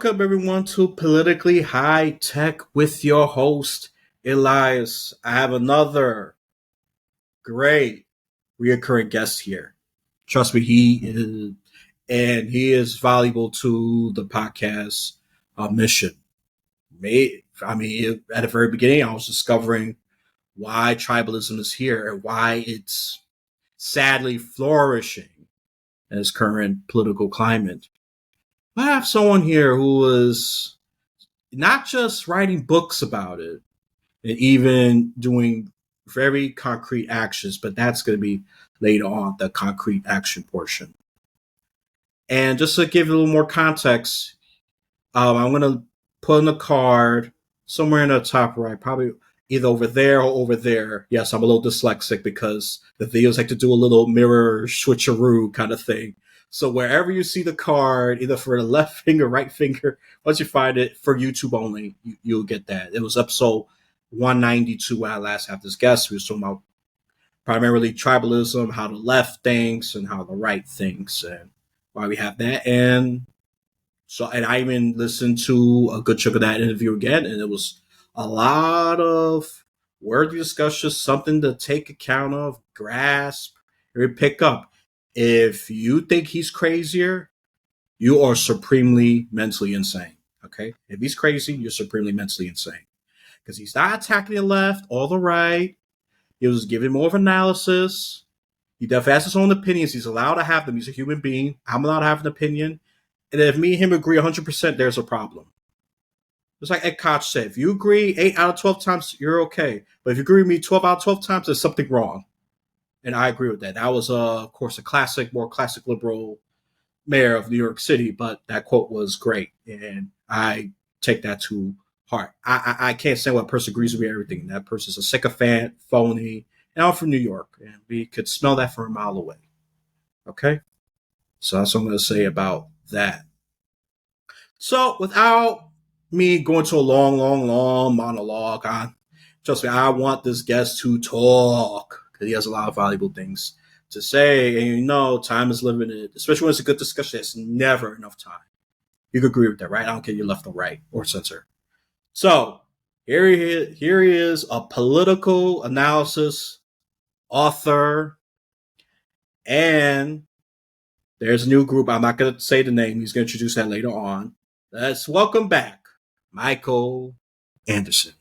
Welcome everyone to Politically High Tech with your host, Elias. I have another great reoccurring guest here. Trust me, he is valuable to the podcast mission. At the very beginning, I was discovering why tribalism is here and why it's sadly flourishing in its current political climate. I have someone here who is not just writing books about it and even doing very concrete actions, but that's going to be later on, the concrete action portion. And just to give you a little more context, I'm going to put in a card somewhere in the top right, probably either over there or over there. Yes, I'm a little dyslexic because the videos like to do a little mirror switcheroo kind of thing. So wherever you see the card, either for the left finger, right finger, once you find it for YouTube only, you'll get that. It was episode 192 when I last had this guest. We were talking about primarily tribalism, how the left thinks and how the right thinks, and why we have that. And I even listened to a good chunk of that interview again, and it was a lot of worthy discussions, something to take account of, grasp, or pick up. If you think he's crazier, you are supremely mentally insane. Okay? If he's crazy, you're supremely mentally insane. Because he's not attacking the left or the right. He was giving more of analysis. He definitely has his own opinions. He's allowed to have them. He's a human being. I'm allowed to have an opinion. And if me and him agree 100%, there's a problem. Just like Ed Koch said, if you agree 8 out of 12 times, you're okay. But if you agree with me 12 out of 12 times, there's something wrong. And I agree with that. That was, of course, a more classic liberal mayor of New York City, but that quote was great. And I take that to heart. I can't say what person agrees with me everything. That person's a sycophant, phony, and I'm from New York. And we could smell that from a mile away. Okay? So that's what I'm going to say about that. So without me going to a long monologue on, trust me, I want this guest to talk because he has a lot of valuable things to say. And time is limited, especially when it's a good discussion. There's never enough time. You could agree with that, right? I don't care if you're left or right or center. So here he is, a political analysis author, and there's a new group. I'm not going to say the name. He's going to introduce that later on. Let's welcome back Michael Anderson.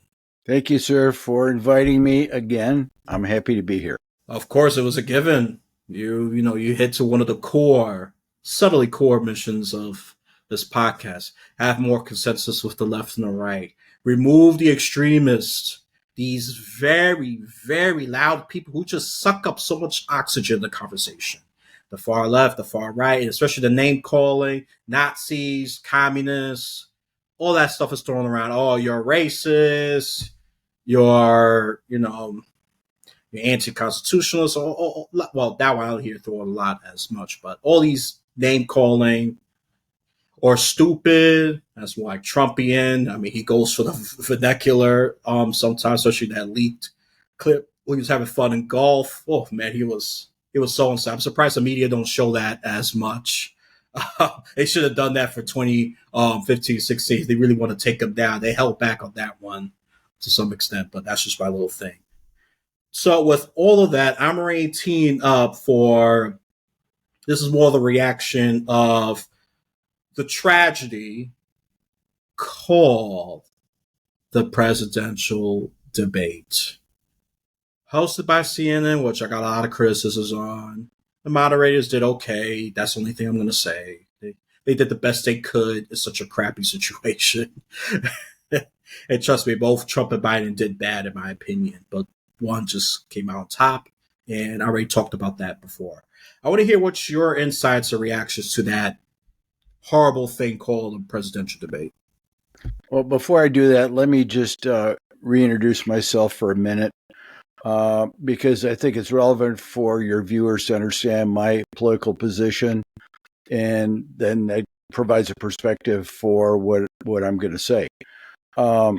Thank you, sir, for inviting me again. I'm happy to be here. Of course, it was a given. You hit to one of the subtly core missions of this podcast. Have more consensus with the left and the right. Remove the extremists. These very, very loud people who just suck up so much oxygen in the conversation. The far left, the far right, especially the name calling, Nazis, communists, all that stuff is thrown around. Oh, you're racist. You're anti-constitutionalist. Well, that one I don't hear thrown a lot as much, but all these name calling or stupid. That's more like Trumpian. I mean, he goes for the vernacular sometimes, especially that leaked clip when he was having fun in golf. Oh man, he was so insane. I'm surprised the media don't show that as much. They should have done that for 2015, 16. They really want to take him down. They held back on that one to some extent, but that's just my little thing. So with all of that, I'm already teeing up for, this is more the reaction of the tragedy called the presidential debate. Hosted by CNN, which I got a lot of criticisms on. The moderators did okay. That's the only thing I'm going to say. They did the best they could. It's such a crappy situation. And trust me, both Trump and Biden did bad in my opinion, but one just came out on top, and I already talked about that before. I want to hear what's your insights or reactions to that horrible thing called a presidential debate. Well, before I do that, let me just reintroduce myself for a minute, because I think it's relevant for your viewers to understand my political position, and then that provides a perspective for what I'm going to say. I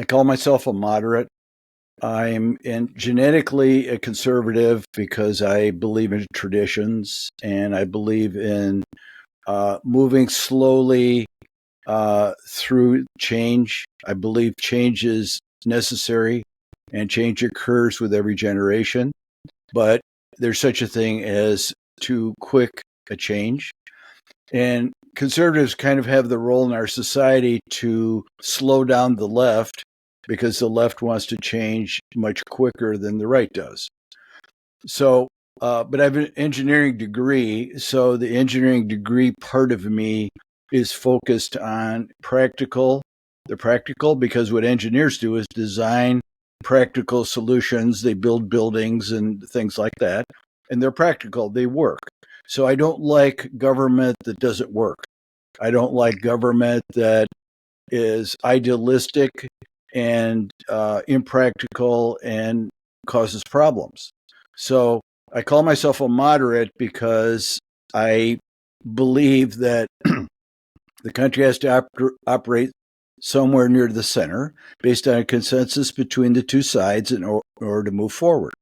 call myself a moderate. I'm genetically a conservative because I believe in traditions and I believe in moving slowly through change. I believe change is necessary and change occurs with every generation, but there's such a thing as too quick a change. And conservatives kind of have the role in our society to slow down the left because the left wants to change much quicker than the right does. So, but I have an engineering degree. So the engineering degree part of me is focused on the practical, because what engineers do is design practical solutions. They build buildings and things like that, and they're practical. They work. So I don't like government that doesn't work. I don't like government that is idealistic and impractical and causes problems. So I call myself a moderate because I believe that the country has to operate somewhere near the center based on a consensus between the two sides in order to move forward.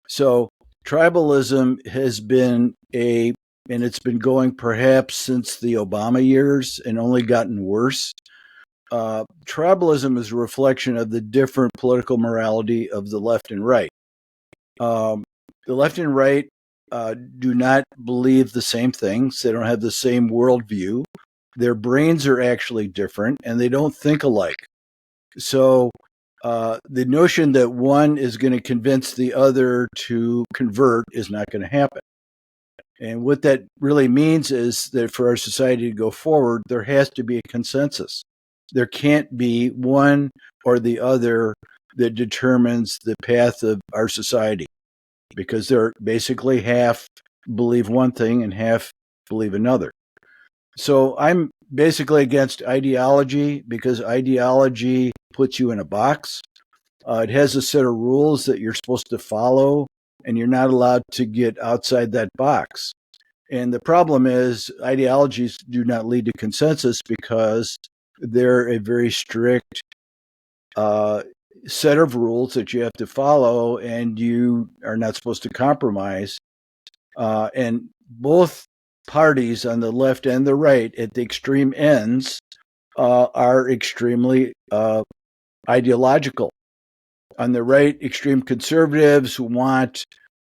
So tribalism has been and it's been going perhaps since the Obama years and only gotten worse. Tribalism is a reflection of the different political morality of the left and right. The left and right do not believe the same things. They don't have the same worldview. Their brains are actually different, and they don't think alike. So the notion that one is going to convince the other to convert is not going to happen. And what that really means is that for our society to go forward, there has to be a consensus. There can't be one or the other that determines the path of our society, because they're basically half believe one thing and half believe another. So I'm basically against ideology because ideology puts you in a box. It has a set of rules that you're supposed to follow, and you're not allowed to get outside that box. And the problem is ideologies do not lead to consensus because they're a very strict set of rules that you have to follow, and you are not supposed to compromise. And both parties on the left and the right at the extreme ends are extremely ideological. On the right, extreme conservatives want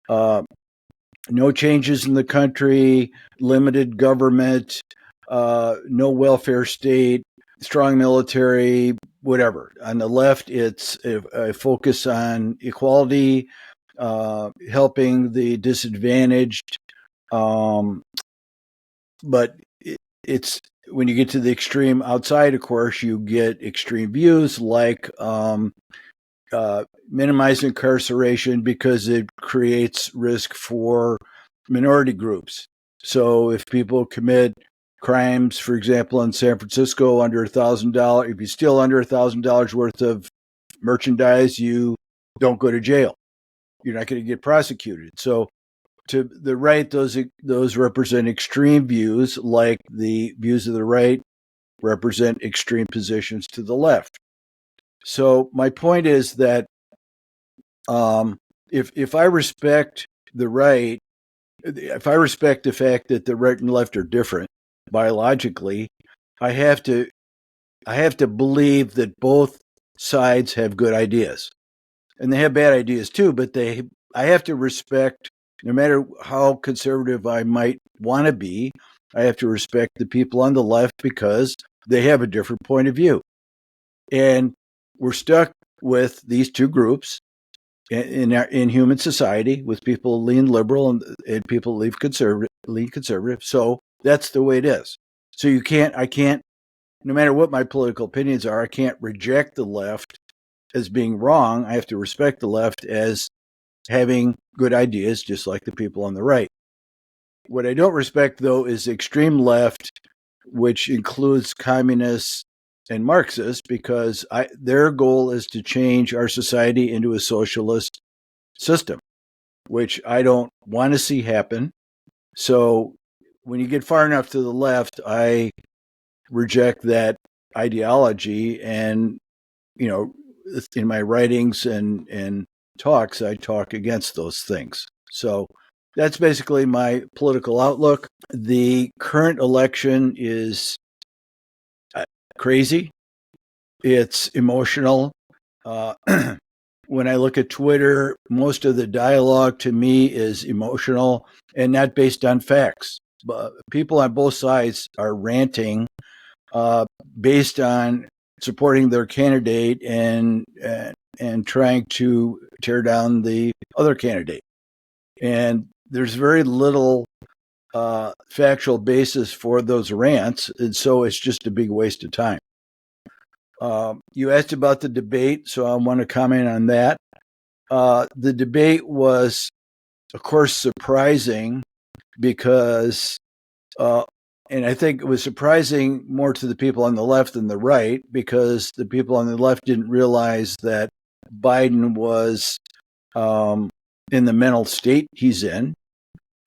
no changes in the country, limited government, no welfare state, strong military, whatever. On the left, it's a focus on equality, helping the disadvantaged. But it's when you get to the extreme outside, of course, you get extreme views like minimize incarceration because it creates risk for minority groups. So if people commit crimes, for example, in San Francisco under $1,000, if you steal under $1,000 worth of merchandise, you don't go to jail. You're not going to get prosecuted. So to the right, those represent extreme views, like the views of the right represent extreme positions to the left. So my point is that if I respect the right, if I respect the fact that the right and left are different biologically, I have to believe that both sides have good ideas, and they have bad ideas too. But I have to respect, no matter how conservative I might want to be, I have to respect the people on the left because they have a different point of view. And we're stuck with these two groups in human society, with people lean liberal and people lean conservative. So that's the way it is. So I can't, no matter what my political opinions are, I can't reject the left as being wrong. I have to respect the left as having good ideas, just like the people on the right. What I don't respect, though, is the extreme left, which includes communists and Marxists, because their goal is to change our society into a socialist system, which I don't want to see happen. So when you get far enough to the left, I reject that ideology. And, in my writings and talks, I talk against those things. So that's basically my political outlook. The current election is crazy. It's emotional. Uh, when I look at Twitter, most of the dialogue to me is emotional and not based on facts. But people on both sides are ranting based on supporting their candidate and trying to tear down the other candidate. And there's very little factual basis for those rants, and so it's just a big waste of time. You asked about the debate, so I want to comment on that. The debate was, of course, surprising because, and I think it was surprising more to the people on the left than the right, because the people on the left didn't realize that Biden was in the mental state he's in.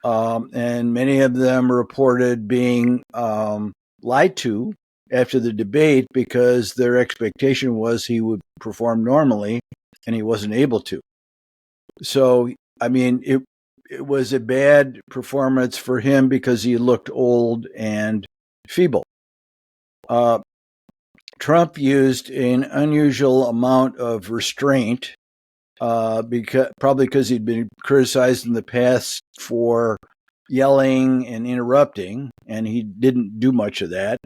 And many of them reported being lied to after the debate because their expectation was he would perform normally, and he wasn't able to. So, I mean, it was a bad performance for him because he looked old and feeble. Trump used an unusual amount of restraint, probably because he'd been criticized in the past for yelling and interrupting, and he didn't do much of that.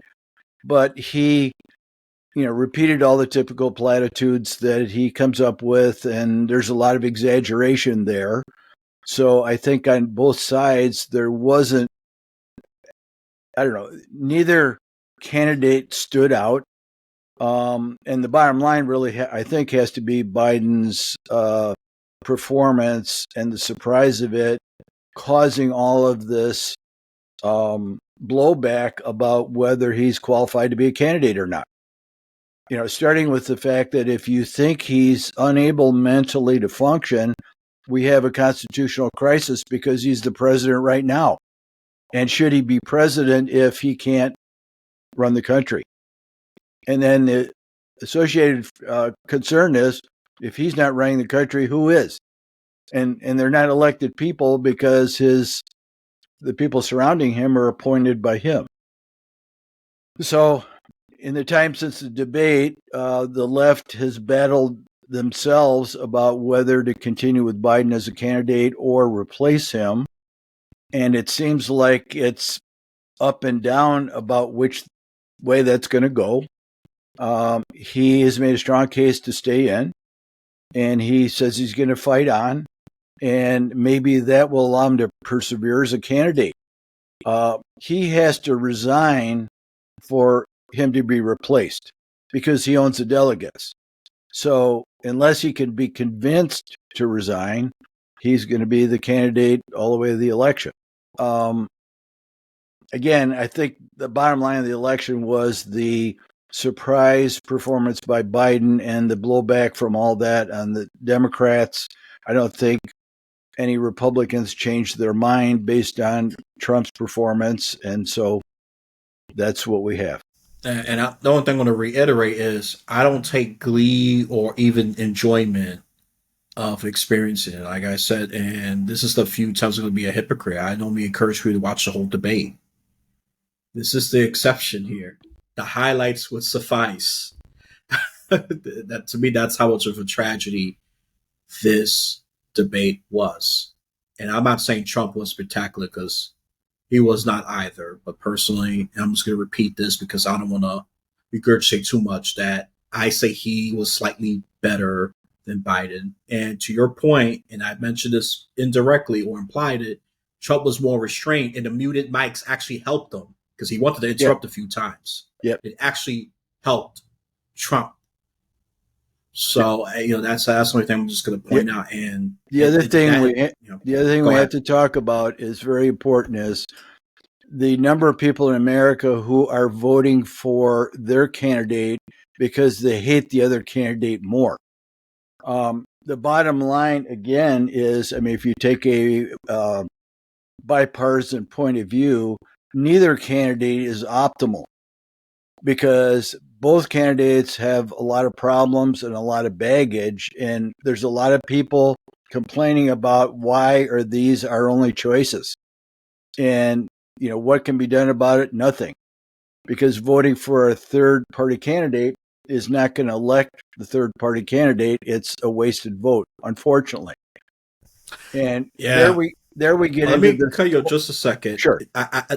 But he, repeated all the typical platitudes that he comes up with, and there's a lot of exaggeration there. So I think on both sides, there wasn't, neither candidate stood out. And the bottom line really, I think, has to be Biden's performance and the surprise of it causing all of this blowback about whether he's qualified to be a candidate or not. Starting with the fact that if you think he's unable mentally to function, we have a constitutional crisis because he's the president right now. And should he be president if he can't run the country? And then the associated concern is, if he's not running the country, who is? And they're not elected people because the people surrounding him are appointed by him. So in the time since the debate, the left has battled themselves about whether to continue with Biden as a candidate or replace him. And it seems like it's up and down about which way that's going to go. He has made a strong case to stay in, and he says he's going to fight on, and maybe that will allow him to persevere as a candidate. He has to resign for him to be replaced because he owns the delegates. So unless he can be convinced to resign, he's going to be the candidate all the way to the election. Again, I think the bottom line of the election was the surprise performance by Biden and the blowback from all that on the Democrats. I don't think any Republicans changed their mind based on Trump's performance. And so that's what we have. And the only thing I'm going to reiterate is I don't take glee or even enjoyment of experiencing it, like I said. And this is the few times I'm going to be a hypocrite. I normally encourage you to watch the whole debate. This is the exception here. The highlights would suffice. That, to me, that's how much of a tragedy this debate was. And I'm not saying Trump was spectacular, because he was not either. But personally, and I'm just going to repeat this because I don't want to regurgitate too much, that I say he was slightly better than Biden. And to your point, and I mentioned this indirectly or implied it, Trump was more restrained, and the muted mics actually helped him because he wanted to interrupt a few times. It actually helped Trump. So that's the only thing I'm just going to point out. And the other thing we have to talk about is very important is the number of people in America who are voting for their candidate because they hate the other candidate more. The bottom line again is, if you take a bipartisan point of view, neither candidate is optimal because both candidates have a lot of problems and a lot of baggage. And there's a lot of people complaining about why are these our only choices? And, what can be done about it? Nothing. because voting for a third party candidate is not going to elect the third party candidate. It's a wasted vote, unfortunately. And Yeah. there we get Let into me this. cut you just a second. Sure.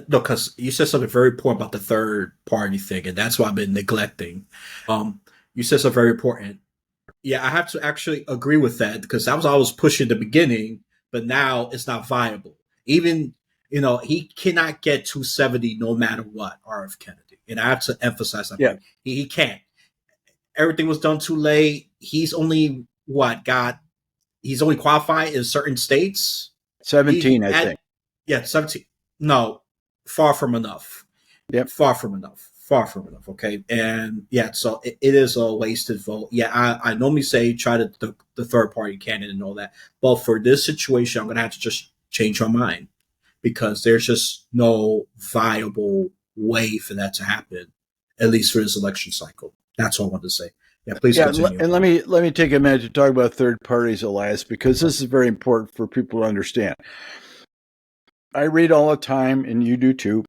No, because you said something very important about the third party thing, and that's what I've been neglecting. You said something very important. Yeah, I have to actually agree with that because that was what I was pushing in the beginning, but now it's not viable. Even he cannot get 270 no matter what. RF Kennedy, and I have to emphasize that Yeah. point. He can't. Everything was done too late. He's only he's only qualified in certain states. 17, He I at think. Yeah, 17. No, far from enough. Yep. Far from enough. Far from enough. Okay. And yeah, so it is a wasted vote. Yeah, I normally say try the third party candidate and all that. But for this situation, I'm going to have to just change my mind because there's just no viable way for that to happen, at least for this election cycle. That's all I wanted to say. Yeah, please continue. And let me take a minute to talk about third parties, Elias, because this is very important for people to understand. I read all the time, and you do too,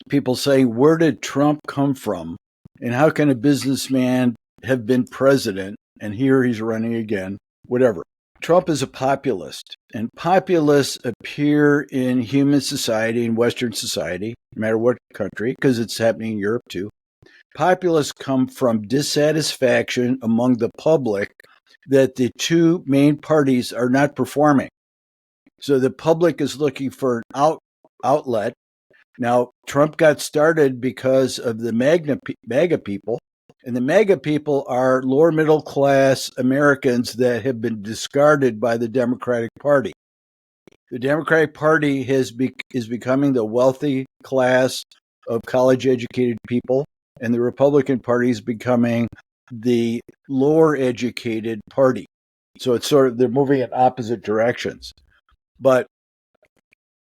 people saying, where did Trump come from? And how can a businessman have been president? And here he's running again, whatever. Trump is a populist, and populists appear in human society, in Western society, no matter what country, because it's happening in Europe too. Populists come from dissatisfaction among the public that the two main parties are not performing. So the public is looking for an outlet. Now, Trump got started because of the MAGA people, and the MAGA people are lower middle class Americans that have been discarded by the Democratic Party. The Democratic Party is becoming the wealthy class of college educated people, and the Republican Party is becoming the lower educated party. So it's sort of, they're moving in opposite directions. But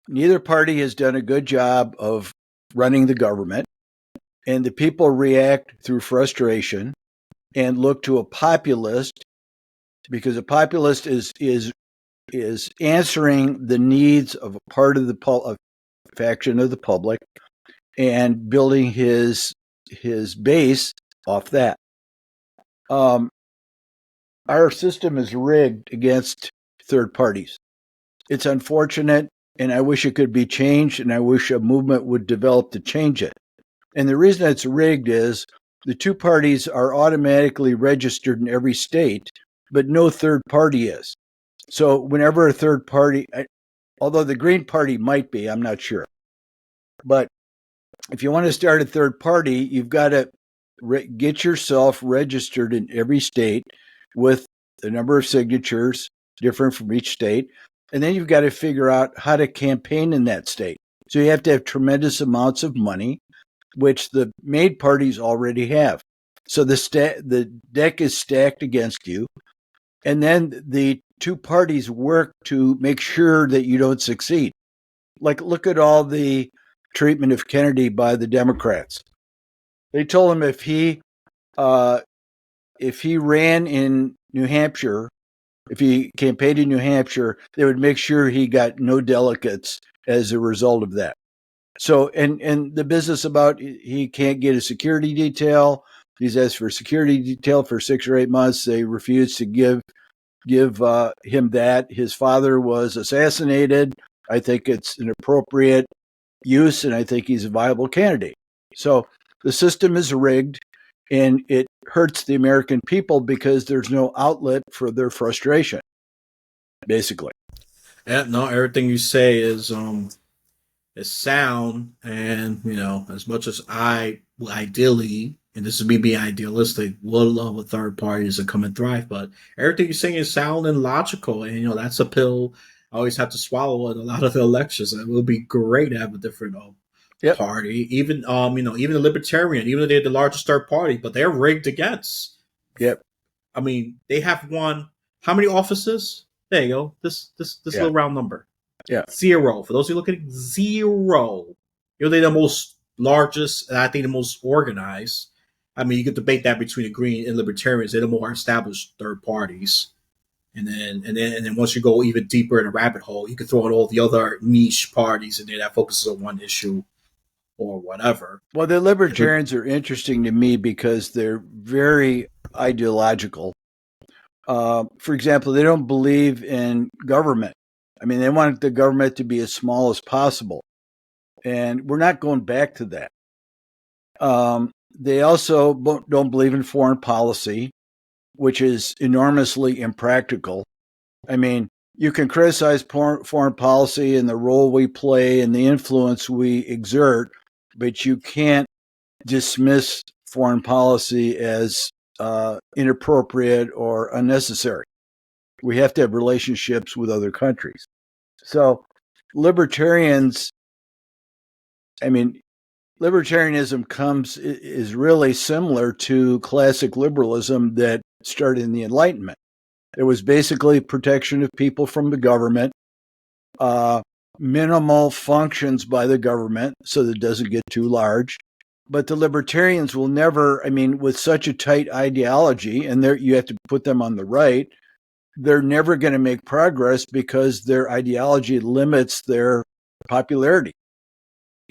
neither party has done a good job of running the government, and the people react through frustration and look to a populist, because a populist is answering the needs of a part of the faction of the public and building his base off that. Our system is rigged against third parties. It's unfortunate, and I wish it could be changed, and I wish a movement would develop to change it. And the reason it's rigged is the two parties are automatically registered in every state, but no third party is. So whenever a third party, although the Green Party might be, I'm not sure. But if you want to start a third party, you've got to get yourself registered in every state with a number of signatures different from each state. And then you've got to figure out how to campaign in that state. So you have to have tremendous amounts of money, which the main parties already have. So the deck is stacked against you. And then the two parties work to make sure that you don't succeed. Like, look at all the treatment of Kennedy by the Democrats. They told him if he ran in New Hampshire, if he campaigned in New Hampshire, they would make sure he got no delegates as a result of that. So, and the business about he can't get a security detail. He's asked for a security detail for 6 or 8 months. They refused to give him that. His father was assassinated. I think it's an appropriate use, and I think he's a viable candidate. So the system is rigged, and it hurts the American people because there's no outlet for their frustration, basically. Yeah, no, everything you say is sound, and as much as I ideally, and this is me being idealistic, would love a third party to come and thrive, but everything you're saying is sound and logical, and that's a pill I always have to swallow in a lot of the elections. It would be great to have a different Yep. party, even even the libertarian, even though they're the largest third party, but they're rigged against. Yep. I mean, they have won how many offices? There you go. This Yeah. little round number. Yeah. 0. For those who are looking, 0. They're the most largest, and I think the most organized. I mean, you could debate that between the Green and Libertarians. They're the more established third parties. And then once you go even deeper in a rabbit hole, you can throw in all the other niche parties in there that focuses on one issue or whatever. Well, the libertarians are interesting to me because they're very ideological. For example, they don't believe in government. I mean, they want the government to be as small as possible. And we're not going back to that. They also don't believe in foreign policy, which is enormously impractical. I mean, you can criticize foreign policy and the role we play and the influence we exert, but you can't dismiss foreign policy as inappropriate or unnecessary. We have to have relationships with other countries. So, libertarians, I mean, libertarianism is really similar to classic liberalism that started in the Enlightenment. It was basically protection of people from the government, minimal functions by the government so that it doesn't get too large. But the libertarians will never, I mean, with such a tight ideology, and you have to put them on the right, they're never going to make progress because their ideology limits their popularity.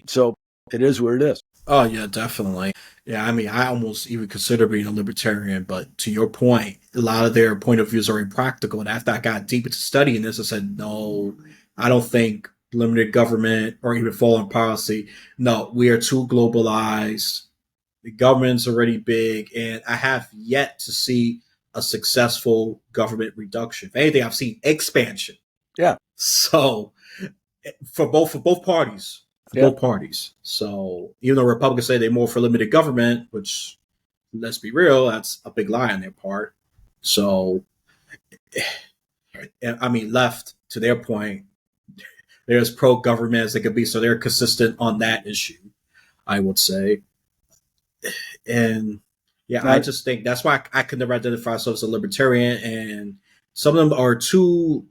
So it is what it is. Oh yeah, definitely. Yeah, I mean, I almost even consider being a libertarian, but to your point, a lot of their point of views are impractical. And after I got deep into studying this, I said, no, I don't think limited government or even foreign policy. No, we are too globalized. The government's already big, and I have yet to see a successful government reduction. If anything, I've seen expansion. Yeah. So for both parties. Yep. Both parties. So even though Republicans say they're more for limited government, which let's be real, that's a big lie on their part. So, I mean, left to their point, they're as pro-government as they could be. So they're consistent on that issue, I would say. And yeah, I just think that's why I could never identify myself as a libertarian. And some of them are too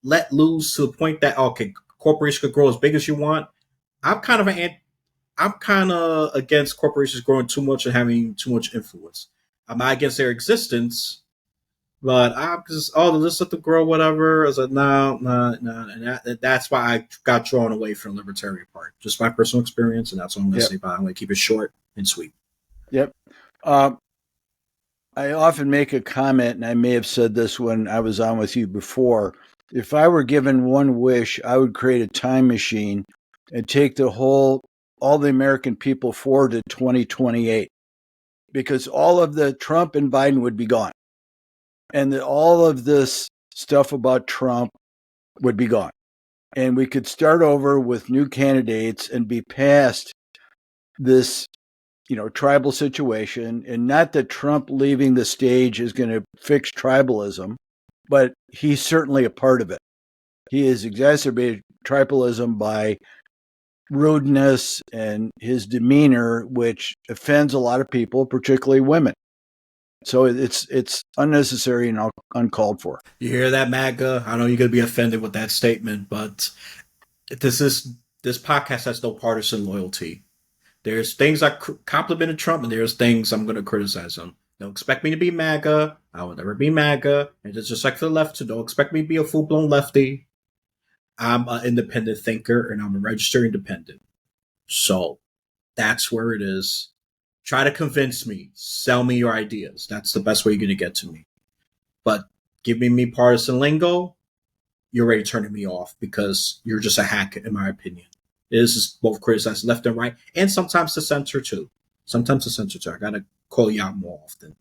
let loose to the point that, okay, corporations could grow as big as you want. I'm kind of against corporations growing too much and having too much influence. I'm not against their existence, but I'm just let's let them grow, whatever. I was like, no, and that's why I got drawn away from the libertarian part. Just my personal experience, and that's what I'm going to say about it. I'm going to keep it short and sweet. Yep. I often make a comment, and I may have said this when I was on with you before. If I were given one wish, I would create a time machine and take all the American people forward to 2028, because all of the Trump and Biden would be gone. And all of this stuff about Trump would be gone. And we could start over with new candidates and be past this, tribal situation. And not that Trump leaving the stage is going to fix tribalism, but he's certainly a part of it. He has exacerbated tribalism by rudeness and his demeanor, which offends a lot of people, particularly women. So it's unnecessary and uncalled for. You hear that, MAGA? I know you're going to be offended with that statement, but this podcast has no partisan loyalty. There's things I complimented Trump, and there's things I'm going to criticize him. Don't expect me to be MAGA. I will never be MAGA. And it's just like the left, so don't expect me to be a full-blown lefty. I'm an independent thinker, and I'm a registered independent. So that's where it is. Try to convince me. Sell me your ideas. That's the best way you're going to get to me. But giving me partisan lingo, you're already turning me off because you're just a hack, in my opinion. This is both criticized left and right, and sometimes the center too. I got to call you out more often.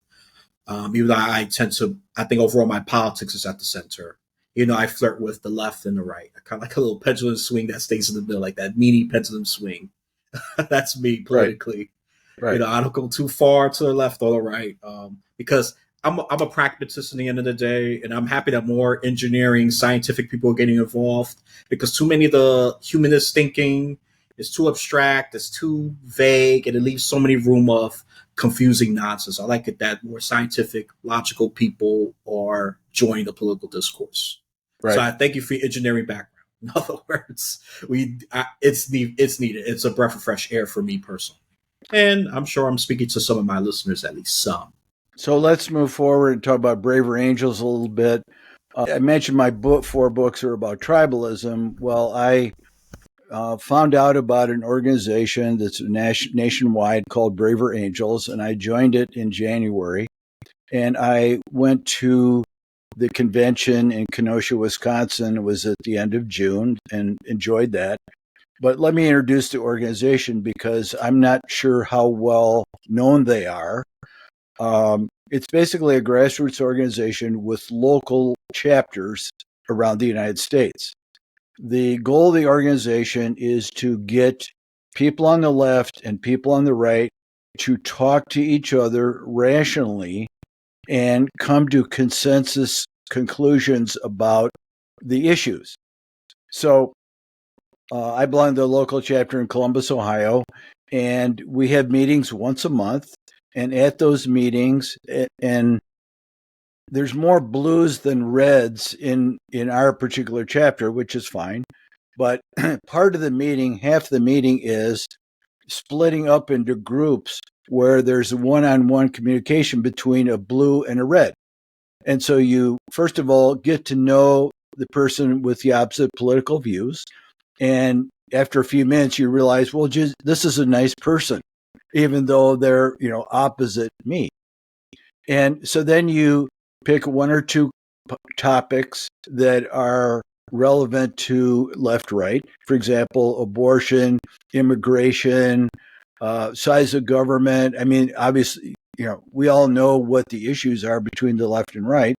Even though I think overall my politics is at the center. I flirt with the left and the right. I kind of like a little pendulum swing that stays in the middle, like that mini pendulum swing. That's me politically. Right. I don't go too far to the left or the right because I'm a pragmatist in the end of the day, and I'm happy that more engineering, scientific people are getting involved because too many of the humanist thinking is too abstract, it's too vague, and it leaves so many room of confusing nonsense. I like it that more scientific, logical people are joining the political discourse. Right. So I thank you for your engineering background. In other words, it's needed. It's a breath of fresh air for me personally. And I'm sure I'm speaking to some of my listeners, at least some. So let's move forward and talk about Braver Angels a little bit. I mentioned my 4 books are about tribalism. Well, I found out about an organization that's nationwide called Braver Angels, and I joined it in January. And I went to the convention in Kenosha, Wisconsin. It was at the end of June and enjoyed that. But let me introduce the organization because I'm not sure how well known they are. It's basically a grassroots organization with local chapters around the United States. The goal of the organization is to get people on the left and people on the right to talk to each other rationally and come to consensus conclusions about the issues. So I belong to the local chapter in Columbus, Ohio, and we have meetings once a month. And at those meetings, and there's more blues than reds in our particular chapter, which is fine. But part of the meeting, half the meeting is splitting up into groups where there's one-on-one communication between a blue and a red. And so you, first of all, get to know the person with the opposite political views. And after a few minutes, you realize, well, this is a nice person, even though they're, opposite me. And so then you pick one or two topics that are relevant to left, right. For example, abortion, immigration, size of government. I mean, obviously, we all know what the issues are between the left and right.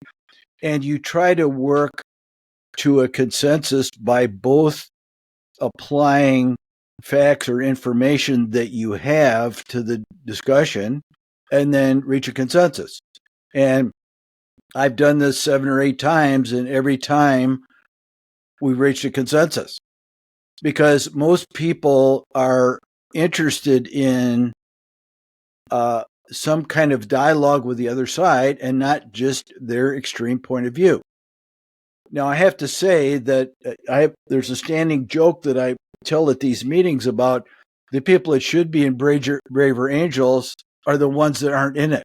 And you try to work to a consensus by both applying facts or information that you have to the discussion and then reach a consensus. And I've done this 7 or 8 times, and every time we've reached a consensus because most people are interested in some kind of dialogue with the other side and not just their extreme point of view. Now, I have to say that there's a standing joke that I tell at these meetings about the people that should be in Braver Angels are the ones that aren't in it.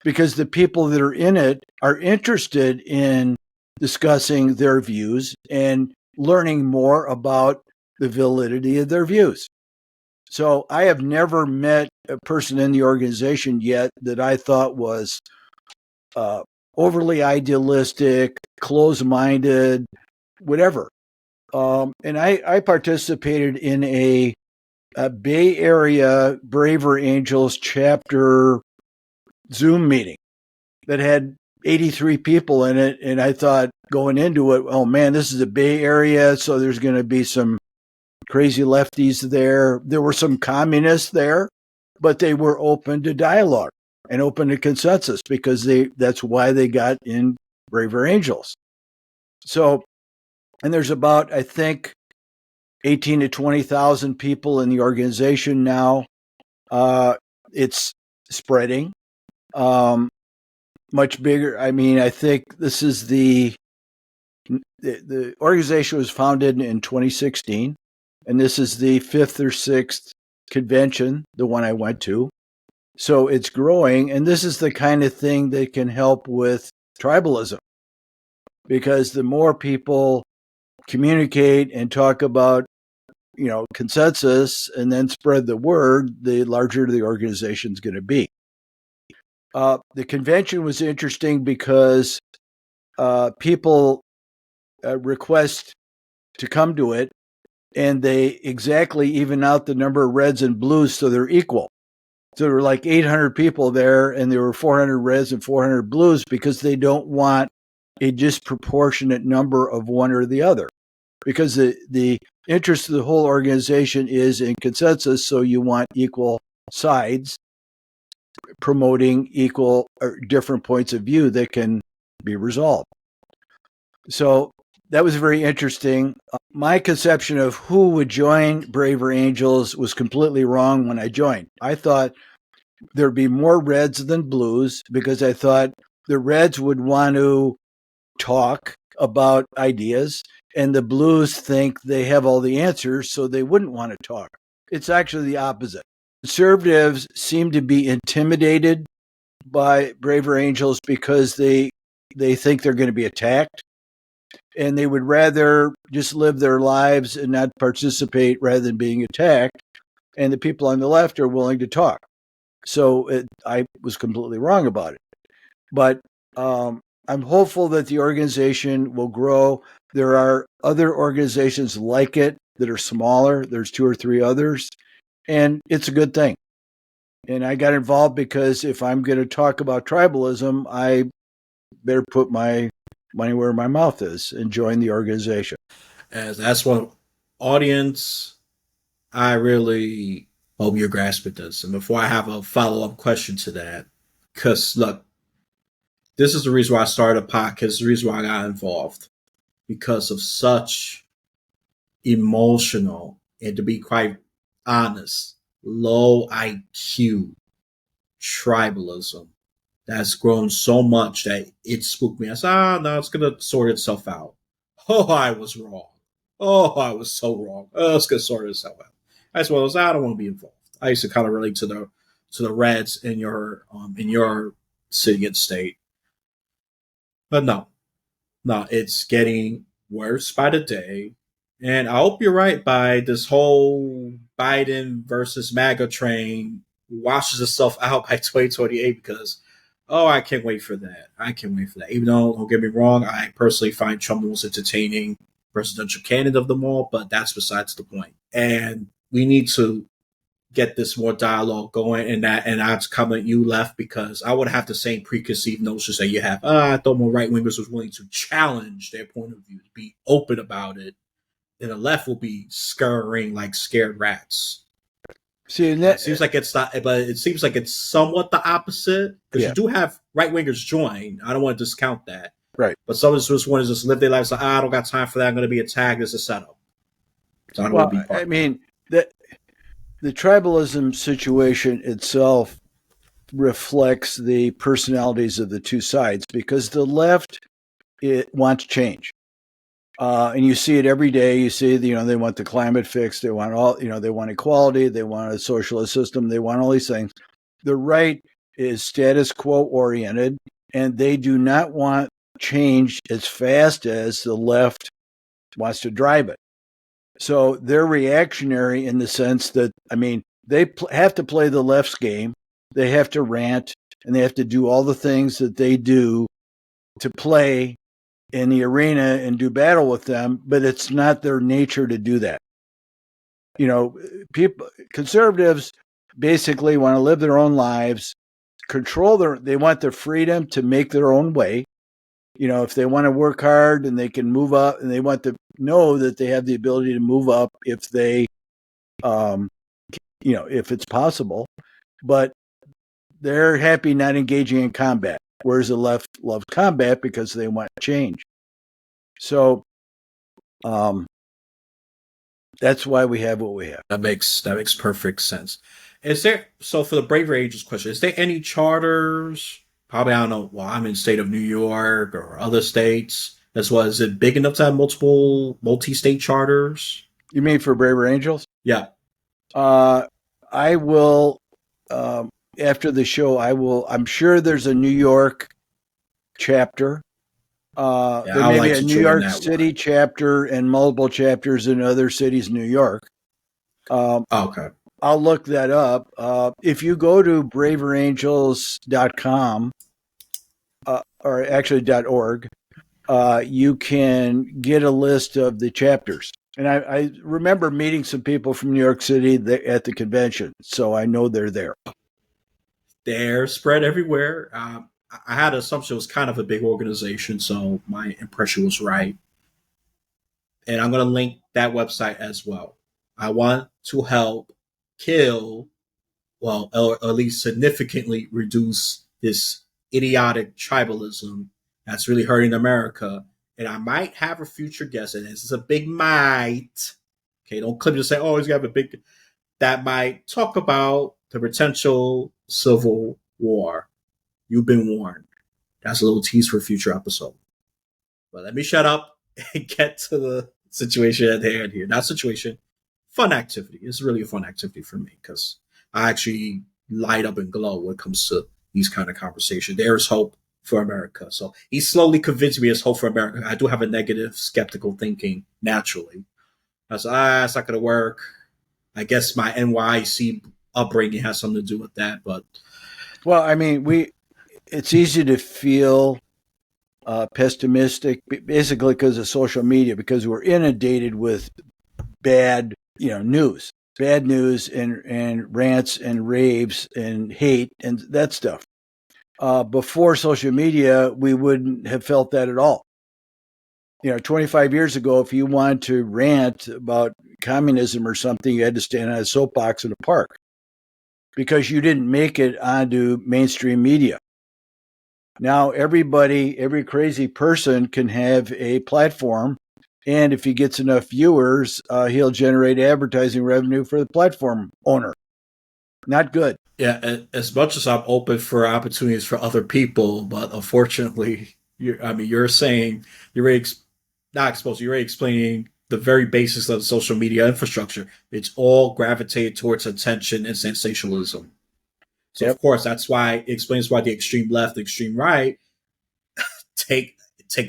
Because the people that are in it are interested in discussing their views and learning more about the validity of their views. So I have never met a person in the organization yet that I thought was overly idealistic, close-minded, whatever. And I participated in a Bay Area Braver Angels chapter Zoom meeting that had 83 people in it. And I thought going into it, oh man, this is a Bay Area, so there's going to be some crazy lefties there. There were some communists there, but they were open to dialogue and open to consensus because that's why they got in Braver Angels. So, and there's about, I think, 18 to 20,000 people in the organization now. It's spreading. Much bigger. I mean, I think this is the organization was founded in 2016, and this is the 5th or 6th convention, the one I went to. So it's growing, and this is the kind of thing that can help with tribalism, because the more people communicate and talk about, consensus and then spread the word, the larger the organization is going to be. The convention was interesting because people request to come to it, and they exactly even out the number of reds and blues so they're equal. So there were like 800 people there, and there were 400 reds and 400 blues because they don't want a disproportionate number of one or the other. Because the interest of the whole organization is in consensus, so you want equal sides promoting equal or different points of view that can be resolved. So that was very interesting. My conception of who would join Braver Angels was completely wrong when I joined. I thought there'd be more reds than blues because I thought the reds would want to talk about ideas and the blues think they have all the answers, so they wouldn't want to talk. It's actually the opposite. Conservatives seem to be intimidated by Braver Angels because they think they're going to be attacked. and they would rather just live their lives and not participate rather than being attacked. And the people on the left are willing to talk. So I was completely wrong about it. But I'm hopeful that the organization will grow. There are other organizations like it that are smaller. There's 2 or 3 others, and it's a good thing. And I got involved because if I'm going to talk about tribalism, I better put my money where my mouth is and join the organization. As that's one audience, I really hope you're grasping this. And before I have a follow-up question to that, because look, this is the reason why I started a podcast, the reason why I got involved, because of such emotional and, to be quite honest, low IQ tribalism that's grown so much that it spooked me. I said, no, it's going to sort itself out. Oh, I was wrong. Oh, I was so wrong. Oh, it's going to sort itself out. As well as I don't want to be involved. I used to kind of relate to the Reds in your city and state. But no, it's getting worse by the day. And I hope you're right by this whole Biden versus MAGA train washes itself out by 2028 because, oh, I can't wait for that. I can't wait for that. Even though, don't get me wrong, I personally find Trump the most entertaining presidential candidate of them all, but that's besides the point. And we need to get this more dialogue going, and that's comment you left because I would have the same preconceived notions that you have. I thought more right wingers was willing to challenge their point of view, to be open about it, and the left will be scurrying like scared rats. See, and that it seems like it's not, but it seems like it's somewhat the opposite because you do have right wingers join. I don't want to discount that, right? But some of us just want to just live their lives like, I don't got time for that. I'm going to be attacked as a setup. So I don't want to be part of that. The tribalism situation itself reflects the personalities of the two sides because the left wants change. And you see it every day. You see, they want the climate fixed. They want they want equality. They want a socialist system. They want all these things. The right is status quo oriented, and they do not want change as fast as the left wants to drive it. So they're reactionary in the sense that, they have to play the left's game. They have to rant, and they have to do all the things that they do to play in the arena and do battle with them, but it's not their nature to do that. Conservatives basically want to live their own lives, they want their freedom to make their own way. If they want to work hard and they can move up, and they want to know that they have the ability to move up if they, if it's possible, but they're happy not engaging in combat, whereas the left loves combat because they want change. So, that's why we have what we have. That makes perfect sense. So for the Braver Angels question, is there any charters? Probably, I don't know. Well, I'm in the state of New York or other states. As well, is it big enough to have multiple multi-state charters? You mean for Braver Angels? Yeah. I will, after the show, I'm sure there's a New York chapter. There may be a New York City chapter and multiple chapters in other cities in New York. Okay. I'll look that up. If you go to braverangels.com, or actually .org, you can get a list of the chapters. And I remember meeting some people from New York City at the convention, so I know they're there. They're spread everywhere. I had an assumption it was kind of a big organization, so my impression was right. And I'm going to link that website as well. I want to help kill, or at least significantly reduce this idiotic tribalism that's really hurting America. And I might have a future guest, and this is a big might. Okay, don't clip to say, oh, he's got a big, that might talk about the potential civil war. You've been warned. That's a little tease for a future episode. But let me shut up and get to the situation at hand here. Not situation, fun activity. It's really a fun activity for me because I actually light up and glow when it comes to these kind of conversations. There is hope for America. So he slowly convinced me there's hope for America. I do have a negative, skeptical thinking naturally. I was it's not going to work. I guess my NYC upbringing has something to do with that. But well, I mean, it's easy to feel pessimistic, basically because of social media, because we're inundated with bad, bad news and rants and raves and hate and that stuff. Before social media, we wouldn't have felt that at all. 25 years ago, if you wanted to rant about communism or something, you had to stand on a soapbox in a park because you didn't make it onto mainstream media. Now, every crazy person can have a platform, and if he gets enough viewers, he'll generate advertising revenue for the platform owner. Not good. yeah, as much as I'm open for opportunities for other people, but unfortunately, you're saying you're already not exposed. You're already explaining the very basis of social media infrastructure. It's all gravitated towards attention and sensationalism. So Yep. of course, that's why it explains why the extreme left, the extreme right take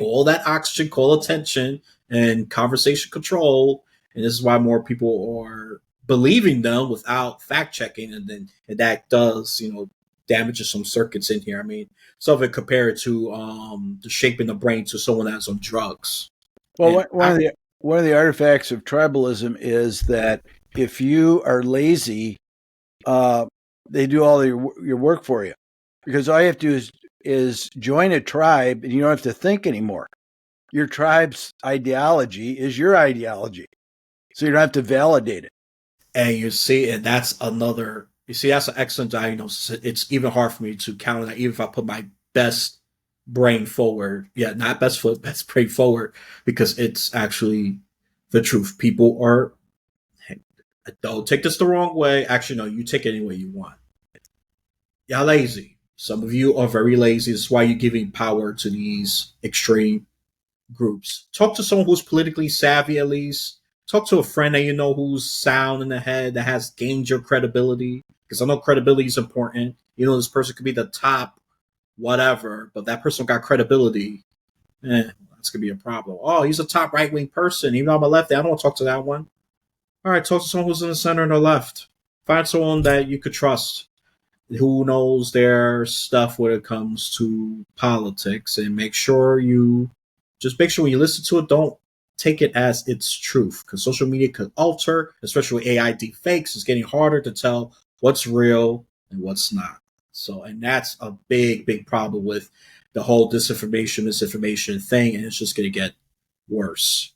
all that oxygen, call attention, and conversation control, and this is why more people are believing them without fact checking, and that does damages some circuits in here. I mean, some of it compared to the shaping the brain to someone that's on drugs. Well, And one of the artifacts of tribalism is that if you are lazy, they do all your work for you, because all you have to do is join a tribe, and you don't have to think anymore. Your tribe's ideology is your ideology, so you don't have to validate it. and you see, and that's another. You see, that's an excellent diagnosis. It's even hard for me to counter that, even if I put my best brain forward. Yeah, not best foot, best brain forward, because it's actually the truth. People are. Hey, don't take this the wrong way. Actually, no, you take it any way you want. Y'all lazy. Some of you are very lazy. That's why you're giving power to these extreme groups. Talk to someone who's politically savvy, at least. Talk to a friend that you know who's sound in the head, that has gained your credibility. Because I know credibility is important. This person could be the top whatever, but that person got credibility. That's going to be a problem. Oh, he's a top right wing person. Even though I'm a lefty, I don't want to talk to that one. All right, talk to someone who's in the center and the left. Find someone that you could trust, who knows their stuff when it comes to politics, and make sure when you listen to it, don't take it as its truth, because social media could alter, especially with AI deepfakes. It's getting harder to tell what's real and what's not. So, and that's a big problem with the whole misinformation thing, and it's just going to get worse.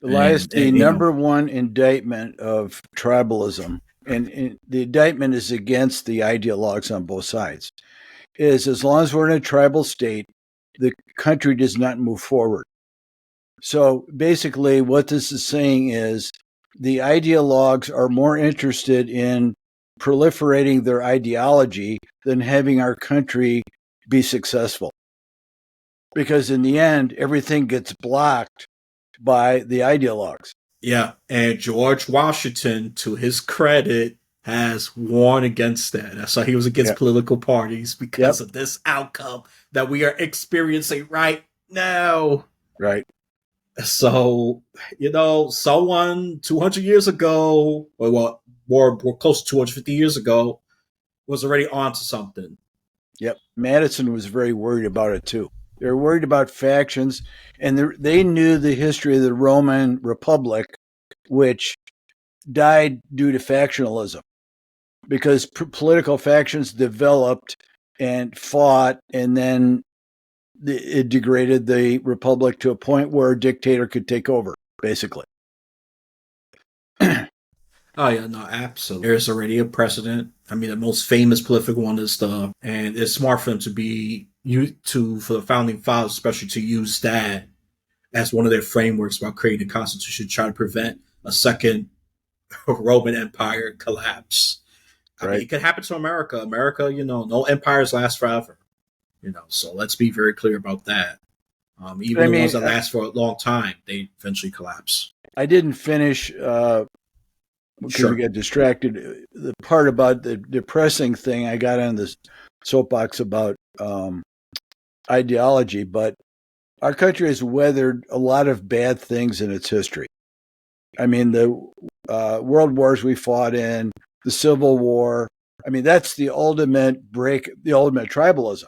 Elias, And, the and number one indictment of tribalism, and the indictment is against the ideologues on both sides, is as long as we're in a tribal state, the country does not move forward. So basically, what this is saying is the ideologues are more interested in proliferating their ideology than having our country be successful. Because in the end, everything gets blocked by the ideologues. Yeah, and George Washington, to his credit, has warned against that. That's why he was against political parties, because of this outcome that we are experiencing right now. Right. So, someone 200 years ago, well, more close to 250 years ago, was already onto something. Yep. Madison was very worried about it too. They were worried about factions, and they knew the history of the Roman Republic, which died due to factionalism, because political factions developed and fought, and then it degraded the republic to a point where a dictator could take over, basically. Oh yeah, no, absolutely. There's already a precedent. I mean, the most famous prolific one is and it's smart for them for the founding fathers, especially, to use that as one of their frameworks about creating a constitution, trying to prevent a second Roman Empire collapse. I mean, it could happen to America. America, no empires last forever. So let's be very clear about that. Even the ones that last for a long time, they eventually collapse. I didn't finish because we got distracted. The part about the depressing thing, I got on this soapbox about ideology, but our country has weathered a lot of bad things in its history. I mean, the world wars we fought in, the Civil War. I mean, that's the ultimate the ultimate tribalism.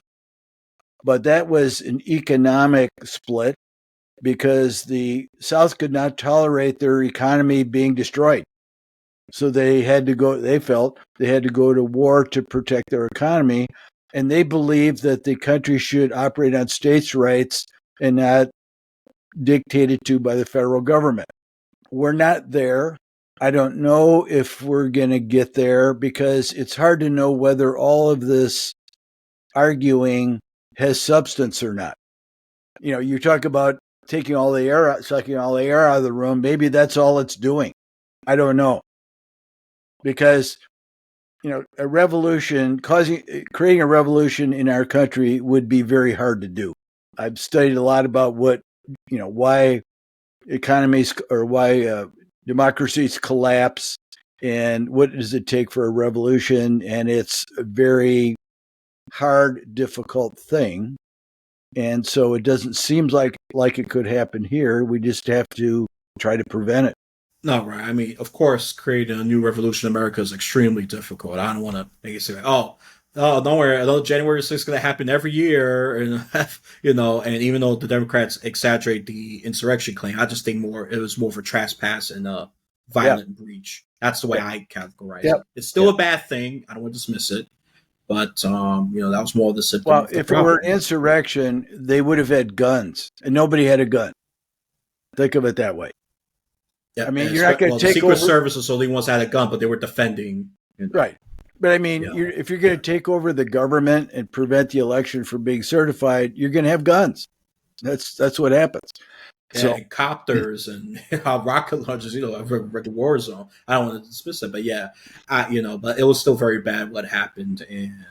But that was an economic split because the South could not tolerate their economy being destroyed. So they felt they had to go to war to protect their economy. And they believed that the country should operate on states' rights and not dictated to by the federal government. We're not there. I don't know if we're going to get there because it's hard to know whether all of this arguing has substance or not. You know, you talk about taking all the air out, sucking all the air out of the room. Maybe that's all it's doing. I don't know. Because, you know, creating a revolution in our country would be very hard to do. I've studied a lot about why economies or why democracies collapse and what does it take for a revolution. And it's a very hard, difficult thing. And so it doesn't seem like it could happen here. We just have to try to prevent it. No, right. I mean, of course, creating a new revolution in America is extremely difficult. I don't want to make it say, oh, don't worry. I know January 6th is going to happen every year. And, and even though the Democrats exaggerate the insurrection claim, I just think it was more for trespass and violent breach. That's the way I categorize it. It's still a bad thing. I don't want to dismiss it. But, that was more of the symptom. Well, if it were insurrection, they would have had guns, and nobody had a gun. Think of it that way. Yeah, I mean, you're not going to take Secret Service was the only ones that had a gun, but they were defending. Right. But I mean, if you're going to take over the government and prevent the election from being certified, you're going to have guns. That's what happens. And copters and rocket launchers, the war zone. I don't want to dismiss it, but but it was still very bad what happened, and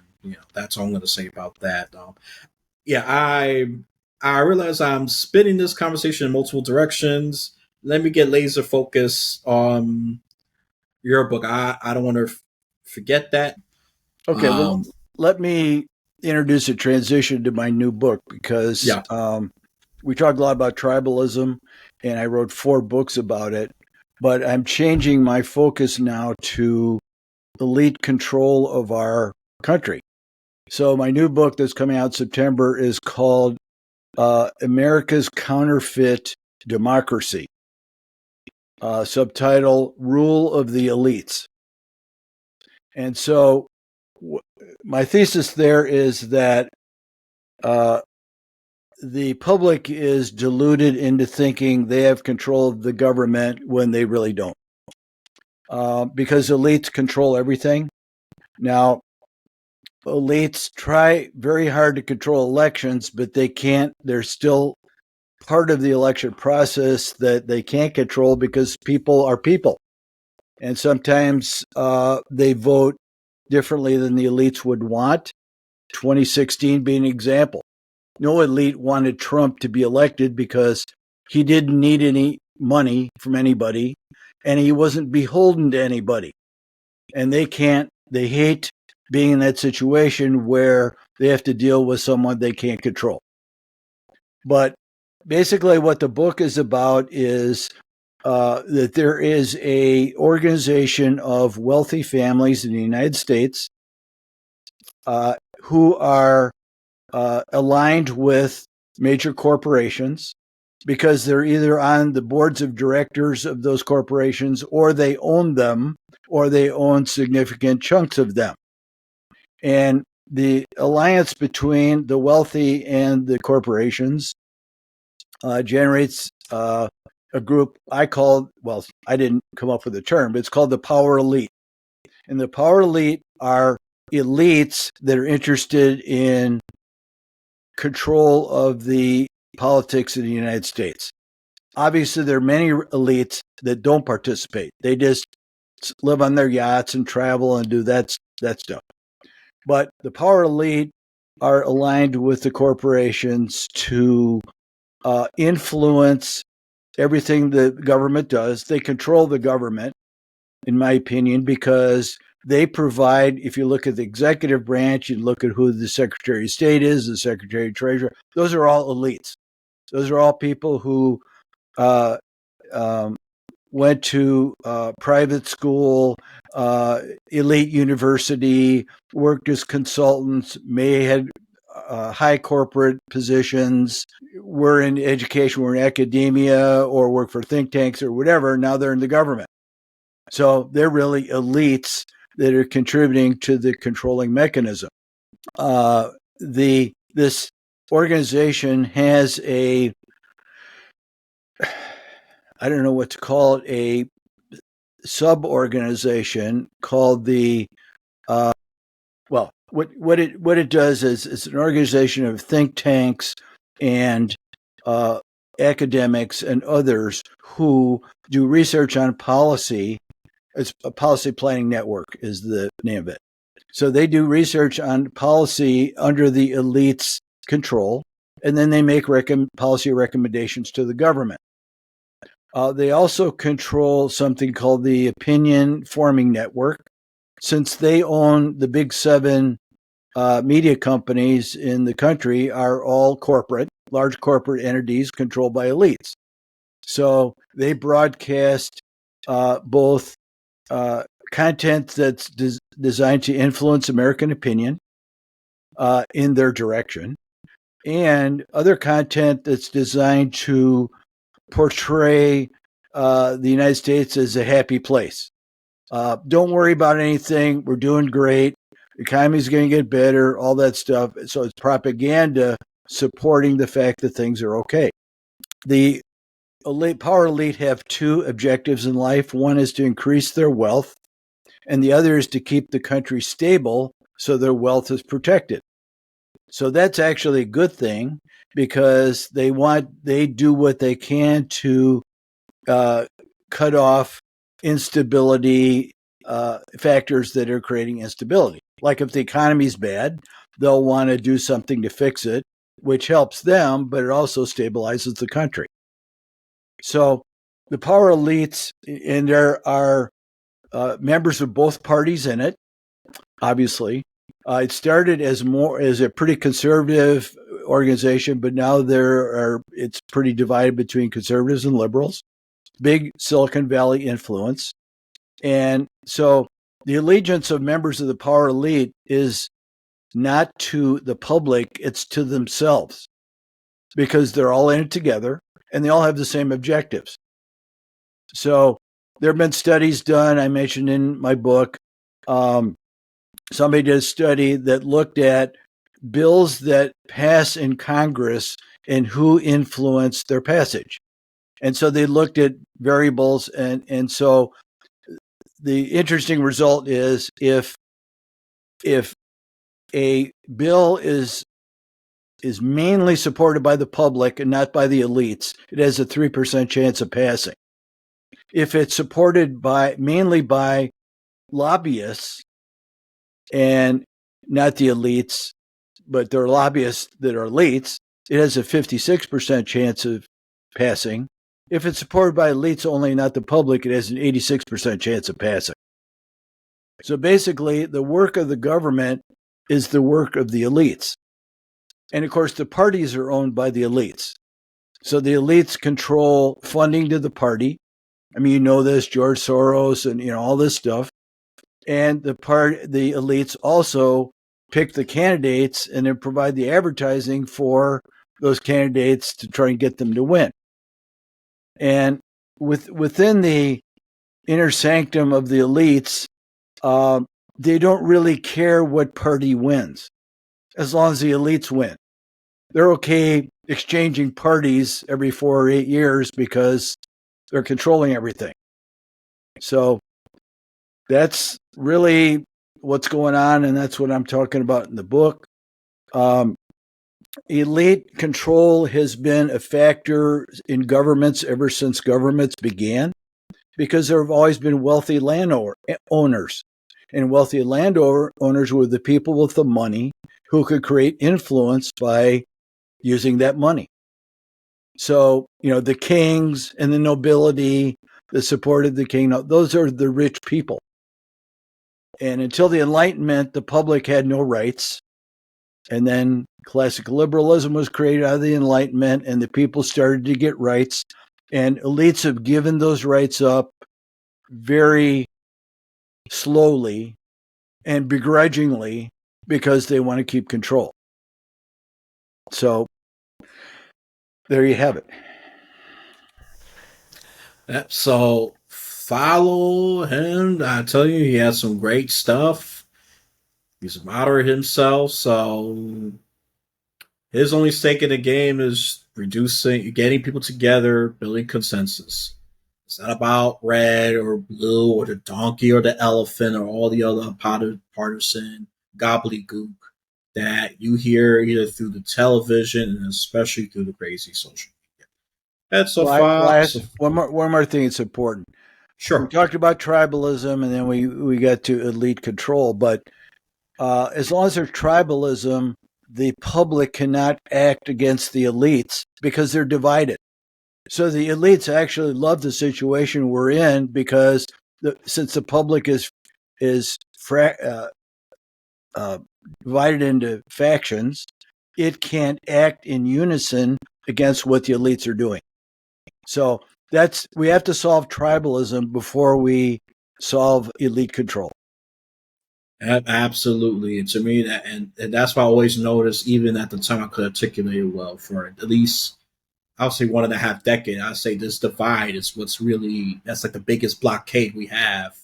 that's all I'm going to say about that. I realize I'm spinning this conversation in multiple directions. Let me get laser focus on your book. I don't want to forget that. Okay, well, let me introduce a transition to my new book because we talked a lot about tribalism, and I wrote 4 books about it, but I'm changing my focus now to elite control of our country. So my new book that's coming out in September is called America's Counterfeit Democracy, subtitle Rule of the Elites. And so my thesis there is that the public is deluded into thinking they have control of the government when they really don't. Because elites control everything. Now, elites try very hard to control elections, but they can't. They're still part of the election process that they can't control because people are people. And sometimes they vote differently than the elites would want. 2016 being an example. No elite wanted Trump to be elected because he didn't need any money from anybody and he wasn't beholden to anybody. And they hate being in that situation where they have to deal with someone they can't control. But basically what the book is about is that there is a organization of wealthy families in the United States who are aligned with major corporations because they're either on the boards of directors of those corporations or they own them or they own significant chunks of them. And the alliance between the wealthy and the corporations generates a group I didn't come up with the term, but it's called the power elite. And the power elite are elites that are interested in control of the politics of the United States. Obviously, there are many elites that don't participate. They just live on their yachts and travel and do that stuff. But the power elite are aligned with the corporations to influence everything the government does. They control the government, in my opinion, because they provide, if you look at the executive branch, you look at who the Secretary of State is, the Secretary of Treasury, those are all elites. Those are all people who uh, went to private school, elite university, worked as consultants, may had high corporate positions, were in education, were in academia, or work for think tanks or whatever. Now they're in the government. So they're really elites that are contributing to the controlling mechanism. This organization has I don't know what to call it, a sub-organization called what it does is it's an organization of think tanks and academics and others who do research on policy. It's a policy planning network is the name of it. So they do research on policy under the elites' control, and then they make policy recommendations to the government. They also control something called the opinion forming network. Since they own the big 7 media companies in the country are all large corporate entities controlled by elites. So they broadcast both content that's designed to influence American opinion in their direction, and other content that's designed to portray the United States as a happy place. Don't worry about anything. We're doing great. The economy's going to get better, all that stuff. So it's propaganda supporting the fact that things are okay. The power elite have 2 objectives in life. One is to increase their wealth, and the other is to keep the country stable so their wealth is protected. So that's actually a good thing because they do what they can to cut off instability factors that are creating instability. Like if the economy's bad, they'll want to do something to fix it, which helps them, but it also stabilizes the country. So the power elites, and there are members of both parties in it, obviously. It started as a pretty conservative organization, but now it's pretty divided between conservatives and liberals. Big Silicon Valley influence. And so the allegiance of members of the power elite is not to the public, it's to themselves, because they're all in it together and they all have the same objectives. So there have been studies done, I mentioned in my book. Somebody did a study that looked at bills that pass in Congress and who influenced their passage. And so they looked at variables. And so the interesting result is if a bill is mainly supported by the public and not by the elites, it has a 3% chance of passing. If it's supported mainly by lobbyists and not the elites, but there are lobbyists that are elites, it has a 56% chance of passing. If it's supported by elites only, not the public, it has an 86% chance of passing. So basically, the work of the government is the work of the elites. And of course, the parties are owned by the elites. So the elites control funding to the party. I mean, you know this, George Soros and all this stuff. And the elites also pick the candidates and then provide the advertising for those candidates to try and get them to win. And within the inner sanctum of the elites, they don't really care what party wins, as long as the elites win. They're okay exchanging parties every 4 or 8 years because they're controlling everything. So that's really what's going on, and that's what I'm talking about in the book. Elite control has been a factor in governments ever since governments began, because there have always been wealthy landowners. And wealthy landowners were the people with the money who could create influence by using that money. So, the kings and the nobility that supported the king, those are the rich people. And until the Enlightenment, the public had no rights. And then classical liberalism was created out of the Enlightenment, and the people started to get rights. And elites have given those rights up very slowly and begrudgingly because they want to keep control. So there you have it. Yep, so follow him. I tell you, he has some great stuff. He's a moderate himself, so his only stake in the game is getting people together, building consensus. It's not about red or blue or the donkey or the elephant or all the other partisan gobbledygook that you hear either through the television and especially through the crazy social media. That's a Fox. One more thing that's important. We Sure. talked about tribalism, and then we got to elite control. But as long as there's tribalism, the public cannot act against the elites because they're divided. So the elites actually love the situation we're in because since the public is divided into factions, it can't act in unison against what the elites are doing. So we have to solve tribalism before we solve elite control. Absolutely. And to me, and that's why I always noticed, even at the time I could articulate it well, for at least, I'll say 1.5 decades, I say this divide is what's really, that's like the biggest blockade we have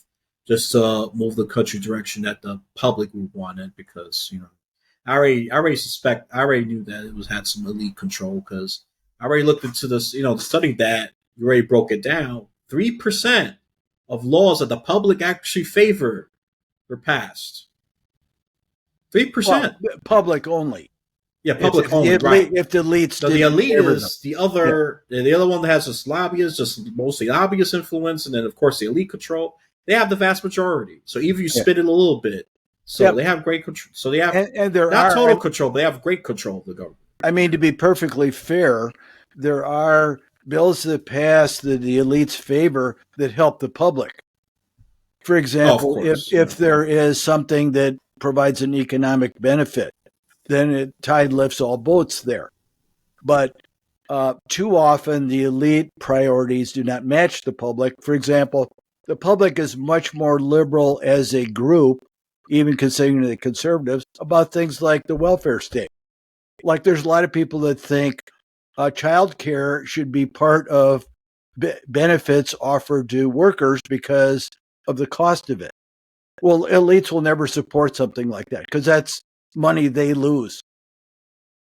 just to move the country direction that the public would want it. Because, I already knew that it had some elite control because I already looked into this, studying that, you already broke it down. 3% of laws that the public actually favor were passed. 3%. Well, public only. Yeah, public only, right. If the elites So the elite is the other one that has just lobbyists, just mostly lobbyist influence, and then of course the elite control. They have the vast majority. So even if you spin it a little bit, so they have great control. So they have and not total control, but they have great control of the government. I mean, to be perfectly fair, there are bills that pass that the elites favor that help the public. For example, if there is something that provides an economic benefit, then tide lifts all boats there. But too often, the elite priorities do not match the public. For example, the public is much more liberal as a group, even considering the conservatives, about things like the welfare state. Like there's a lot of people that think child care should be part of benefits offered to workers because of the cost of it. Well, elites will never support something like that because that's money they lose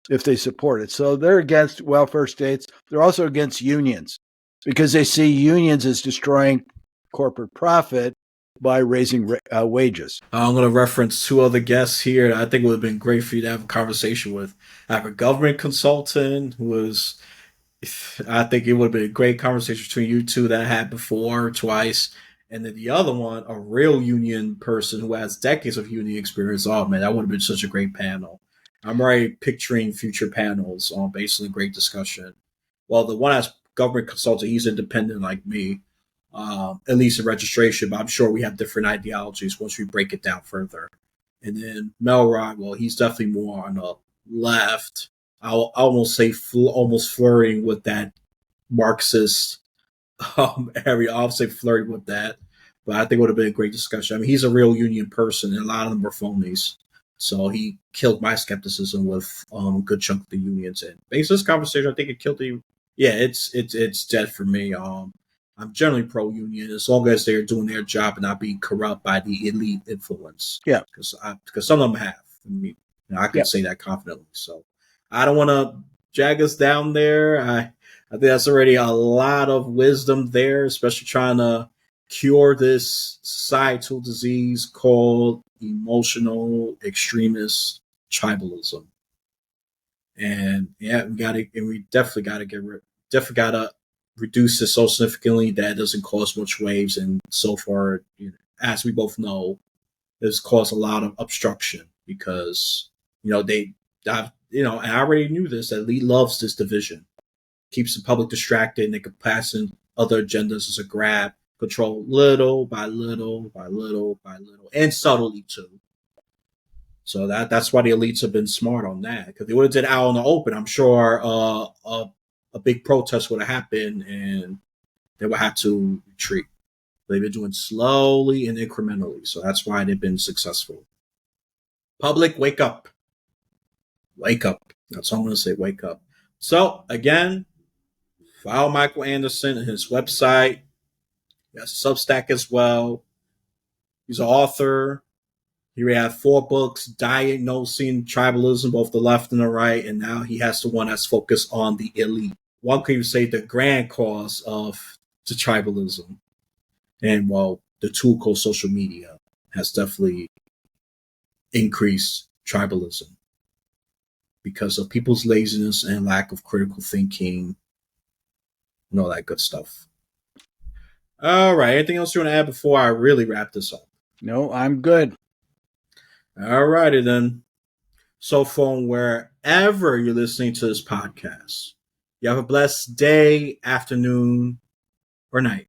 if they support it. So they're against welfare states. They're also against unions because they see unions as destroying corporate profit by raising wages. I'm going to reference 2 other guests here. I think it would have been great for you to have a conversation with. I have a government consultant who was, I think it would have been a great conversation between you two that I had before, twice. And then the other one, a real union person who has decades of union experience. Oh, man, that would have been such a great panel. I'm already picturing future panels on basically great discussion. Well, the one as government consultant, he's independent like me, at least in registration, but I'm sure we have different ideologies once we break it down further. And then Melrod, well, he's definitely more on the left. I'll almost say almost flirting with that Marxist area. I'll say flirting with that, but I think it would have been a great discussion. I mean, he's a real union person, and a lot of them are phonies. So he killed my skepticism with a good chunk of the unions. And based on this conversation, I think it killed the. Yeah, it's dead for me. I'm generally pro-union as long as they're doing their job and not being corrupt by the elite influence. Yeah, because some of them have. I can say that confidently. So I don't want to jag us down there. I think that's already a lot of wisdom there, especially trying to cure this societal disease called emotional extremist tribalism. And yeah, we definitely gotta reduce this so significantly that it doesn't cause much waves. And so far, as we both know, it's caused a lot of obstruction because and I already knew this. That Lee loves this division, keeps the public distracted, and they could pass in other agendas as a grab controlled little by little by little by little, and subtly too. So that's why the elites have been smart on that. Because they would have did it out in the open, I'm sure a big protest would have happened, and they would have to retreat. They've been doing slowly and incrementally, so that's why they've been successful. Public, wake up. Wake up. That's all I'm going to say, wake up. So, again, follow Michael Anderson and his website. He has a Substack as well. He's an author. He had 4 books diagnosing tribalism, both the left and the right, and now he has the one that's focused on the elite. One could even say the grand cause of the tribalism. And, well, the tool called social media has definitely increased tribalism because of people's laziness and lack of critical thinking and all that good stuff. All right. Anything else you want to add before I really wrap this up? No, I'm good. All righty then. So from wherever you're listening to this podcast, you have a blessed day, afternoon, or night.